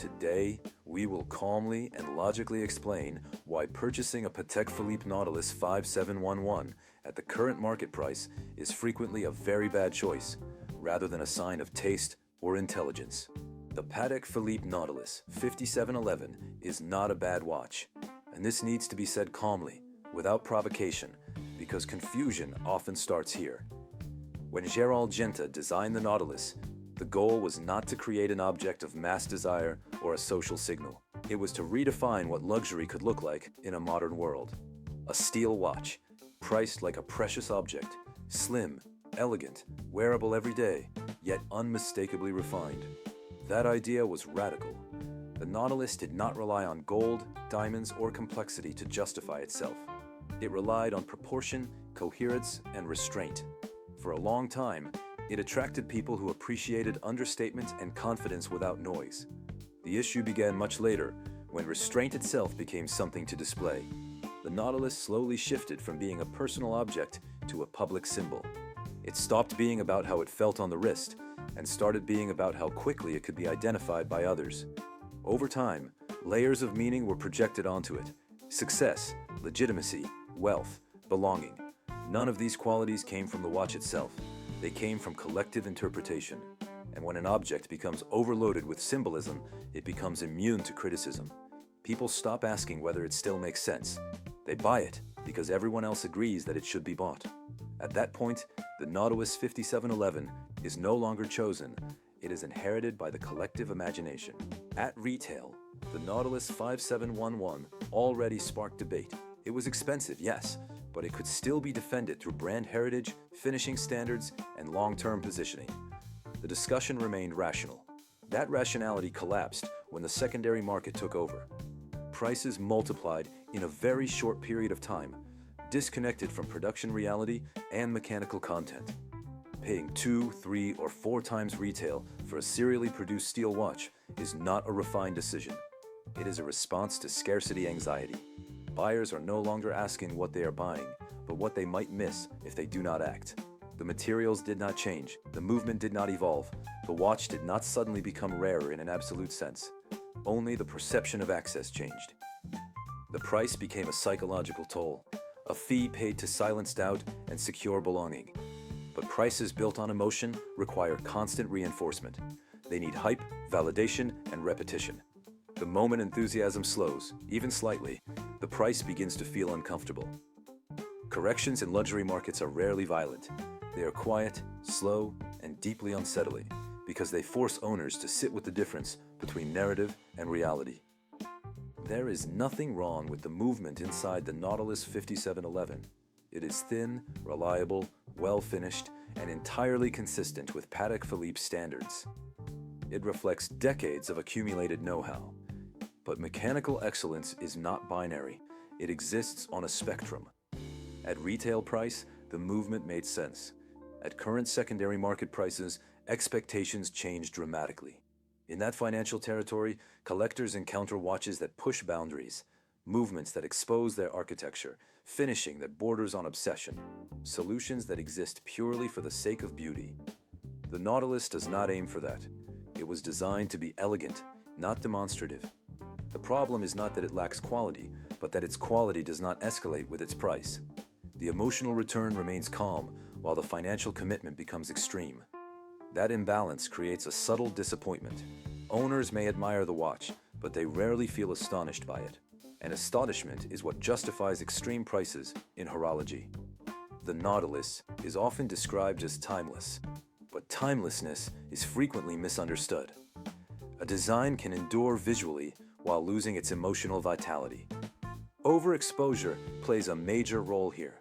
Today, we will calmly and logically explain why purchasing a Patek Philippe Nautilus 5711 at the current market price is frequently a very bad choice, rather than a sign of taste or intelligence. The Patek Philippe Nautilus 5711 is not a bad watch, and this needs to be said calmly, without provocation, because confusion often starts here. When Gerald Genta designed the Nautilus, the goal was not to create an object of mass desire or a social signal. It was to redefine what luxury could look like in a modern world. A steel watch, priced like a precious object, slim, elegant, wearable every day, yet unmistakably refined. That idea was radical. The Nautilus did not rely on gold, diamonds, or complexity to justify itself. It relied on proportion, coherence, and restraint. For a long time, it attracted people who appreciated understatement and confidence without noise. The issue began much later, when restraint itself became something to display. The Nautilus slowly shifted from being a personal object to a public symbol. It stopped being about how it felt on the wrist and started being about how quickly it could be identified by others. Over time, layers of meaning were projected onto it: success, legitimacy, wealth, belonging. None of these qualities came from the watch itself. They came from collective interpretation. And when an object becomes overloaded with symbolism, it becomes immune to criticism. People stop asking whether it still makes sense. They buy it because everyone else agrees that it should be bought. At that point, the Nautilus 5711 is no longer chosen. It is inherited by the collective imagination. At retail, the Nautilus 5711 already sparked debate. It was expensive, yes, but it could still be defended through brand heritage, finishing standards, and long-term positioning. The discussion remained rational. That rationality collapsed when the secondary market took over. Prices multiplied in a very short period of time, disconnected from production reality and mechanical content. Paying 2, 3, or 4 times retail for a serially produced steel watch is not a refined decision. It is a response to scarcity anxiety. Buyers are no longer asking what they are buying, but what they might miss if they do not act. The materials did not change, the movement did not evolve, the watch did not suddenly become rarer in an absolute sense. Only the perception of access changed. The price became a psychological toll, a fee paid to silence doubt and secure belonging. But prices built on emotion require constant reinforcement. They need hype, validation, and repetition. The moment enthusiasm slows, even slightly, the price begins to feel uncomfortable. Corrections in luxury markets are rarely violent. They are quiet, slow, and deeply unsettling because they force owners to sit with the difference between narrative and reality. There is nothing wrong with the movement inside the Nautilus 5711. It is thin, reliable, well-finished, and entirely consistent with Patek Philippe standards. It reflects decades of accumulated know-how. But mechanical excellence is not binary. It exists on a spectrum. At retail price, the movement made sense. At current secondary market prices, expectations change dramatically. In that financial territory, collectors encounter watches that push boundaries, movements that expose their architecture, finishing that borders on obsession, solutions that exist purely for the sake of beauty. The Nautilus does not aim for that. It was designed to be elegant, not demonstrative. The problem is not that it lacks quality, but that its quality does not escalate with its price. The emotional return remains calm, while the financial commitment becomes extreme. That imbalance creates a subtle disappointment. Owners may admire the watch, but they rarely feel astonished by it. And astonishment is what justifies extreme prices in horology. The Nautilus is often described as timeless, but timelessness is frequently misunderstood. A design can endure visually while losing its emotional vitality. Overexposure plays a major role here.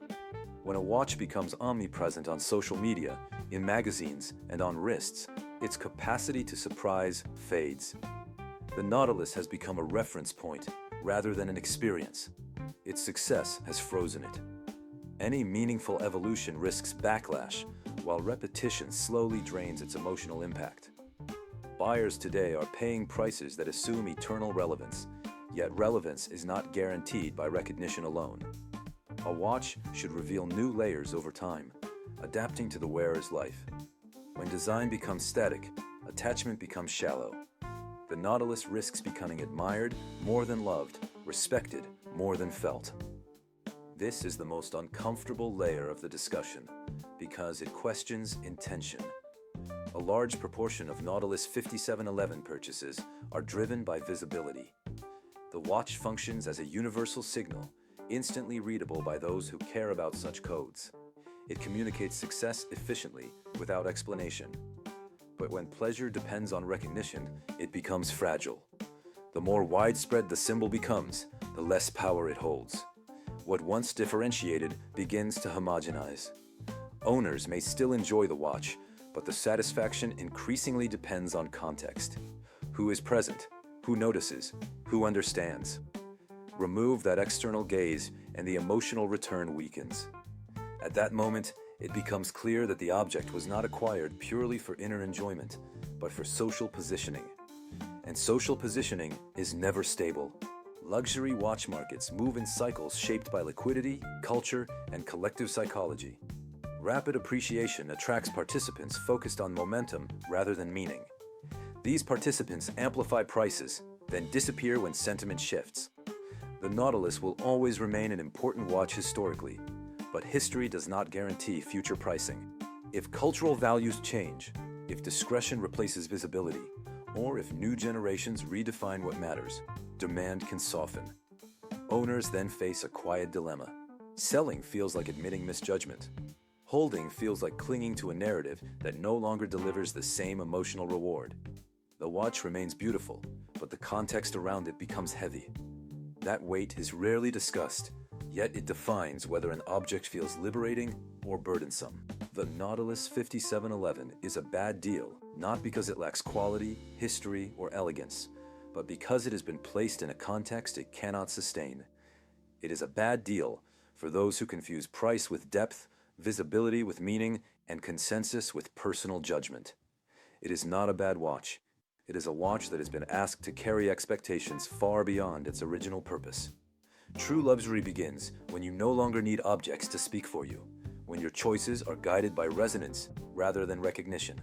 When a watch becomes omnipresent on social media, in magazines, and on wrists, its capacity to surprise fades. The Nautilus has become a reference point rather than an experience. Its success has frozen it. Any meaningful evolution risks backlash, while repetition slowly drains its emotional impact. Buyers today are paying prices that assume eternal relevance, yet relevance is not guaranteed by recognition alone. A watch should reveal new layers over time, adapting to the wearer's life. When design becomes static, attachment becomes shallow. The Nautilus risks becoming admired more than loved, respected more than felt. This is the most uncomfortable layer of the discussion because it questions intention. A large proportion of Nautilus 5711 purchases are driven by visibility. The watch functions as a universal signal, instantly readable by those who care about such codes. It communicates success efficiently, without explanation. But when pleasure depends on recognition, it becomes fragile. The more widespread the symbol becomes, the less power it holds. What once differentiated begins to homogenize. Owners may still enjoy the watch, but the satisfaction increasingly depends on context. Who is present? Who notices? Who understands? Remove that external gaze and the emotional return weakens. At that moment, it becomes clear that the object was not acquired purely for inner enjoyment, but for social positioning. And social positioning is never stable. Luxury watch markets move in cycles shaped by liquidity, culture, and collective psychology. Rapid appreciation attracts participants focused on momentum rather than meaning. These participants amplify prices, then disappear when sentiment shifts. The Nautilus will always remain an important watch historically, but history does not guarantee future pricing. If cultural values change, if discretion replaces visibility, or if new generations redefine what matters, demand can soften. Owners then face a quiet dilemma. Selling feels like admitting misjudgment. Holding feels like clinging to a narrative that no longer delivers the same emotional reward. The watch remains beautiful, but the context around it becomes heavy. That weight is rarely discussed, yet it defines whether an object feels liberating or burdensome. The Nautilus 5711 is a bad deal, not because it lacks quality, history, or elegance, but because it has been placed in a context it cannot sustain. It is a bad deal for those who confuse price with depth, visibility with meaning, and consensus with personal judgment. It is not a bad watch. It is a watch that has been asked to carry expectations far beyond its original purpose. True luxury begins when you no longer need objects to speak for you, when your choices are guided by resonance rather than recognition,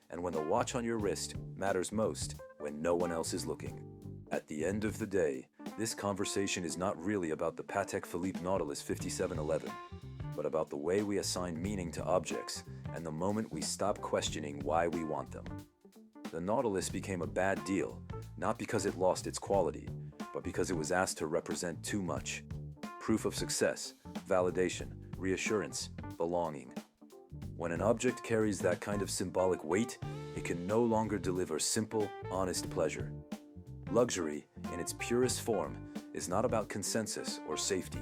and when the watch on your wrist matters most when no one else is looking. At the end of the day, this conversation is not really about the Patek Philippe Nautilus 5711, but about the way we assign meaning to objects and the moment we stop questioning why we want them. The Nautilus became a bad deal, not because it lost its quality, but because it was asked to represent too much. Proof of success, validation, reassurance, belonging. When an object carries that kind of symbolic weight, it can no longer deliver simple, honest pleasure. Luxury, in its purest form, is not about consensus or safety.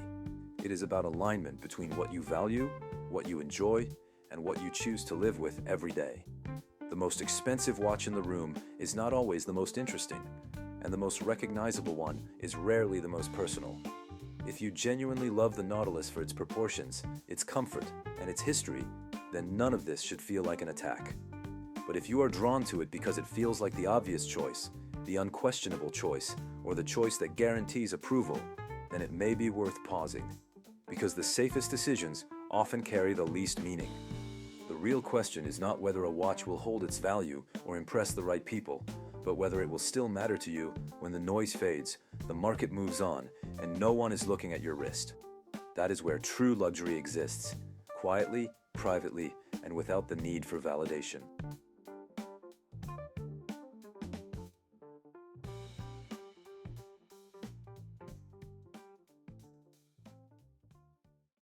It is about alignment between what you value, what you enjoy, and what you choose to live with every day. The most expensive watch in the room is not always the most interesting, and the most recognizable one is rarely the most personal. If you genuinely love the Nautilus for its proportions, its comfort, and its history, then none of this should feel like an attack. But if you are drawn to it because it feels like the obvious choice, the unquestionable choice, or the choice that guarantees approval, then it may be worth pausing. Because the safest decisions often carry the least meaning. The real question is not whether a watch will hold its value or impress the right people, but whether it will still matter to you when the noise fades, the market moves on, and no one is looking at your wrist. That is where true luxury exists, quietly, privately, and without the need for validation.